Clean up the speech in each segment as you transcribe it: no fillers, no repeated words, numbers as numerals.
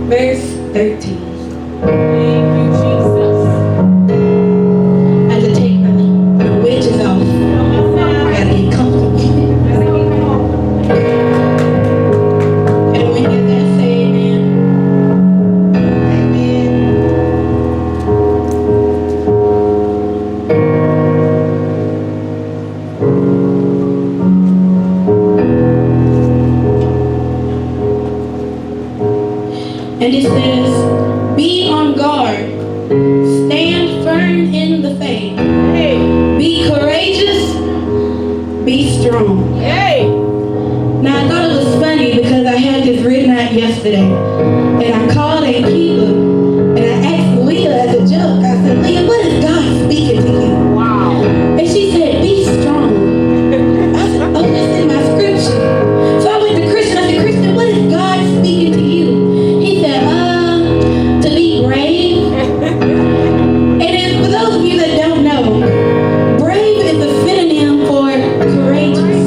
verse 13. Thank you, Jesus. I had to take my wedges off. I gotta get comfortable. And when you get that, say amen. Amen. And it says, be on guard, stand firm in the faith, be courageous, be strong. Hey. Now I thought it was funny because I had this written out yesterday, and I called Aunt Kiva, and I asked Leah as a joke, I said, Leah, what is God speaking to you? Wow. And she said, be strong. I said, oh, that's in my scripture. So I went to Christian, I said, Christian, what is God speaking to you? He said, to be brave. And then for those of you that don't know, brave is a synonym for courageous.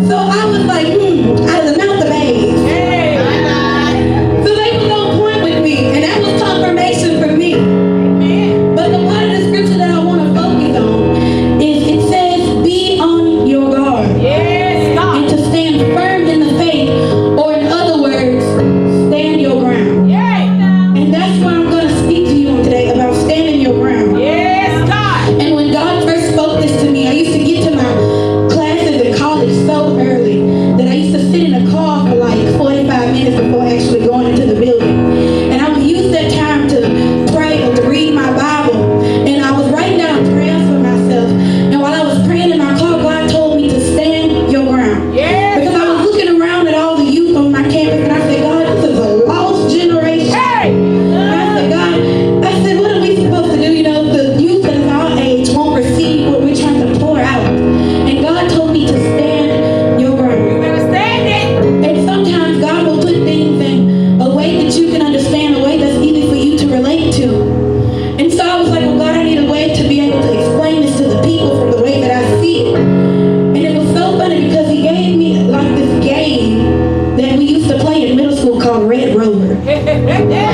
So I was like, out of the mouth of babes. So they was on point with me, and that was confirmation for me. But the part of the scripture that I want to focus on is it says, be on your guard. Yes, God. And to stand firm in the faith, or in other words, stand your ground. Yay. And that's what I'm going to speak to you on today, about standing your ground. Yes, God. And when God first spoke this to me, I used to get to my classes in college so early that I used to sit in a car for like 45 minutes before actually going into the building. And I would use that time to pray or to read my Bible. And I was writing down prayers for myself. And while I was praying in my car, God told me to stand your ground. Yes. Because I was looking around at all the youth on my campus, and I said, God, this is a lost generation. Hey. And I said, God, I said, what are we supposed to do? You know, the youth at our age won't receive what we're trying to pour out. And God told me to stand your ground. Better stand it. And sometimes God will put things in a way that you can understand, a way that's easy for you to relate to. And so I was like, well, God, I need a way to be able to explain this to the people from the way that I see it. And it was so funny because he gave me like this game that we used to play in middle school called Red Rover. Hey.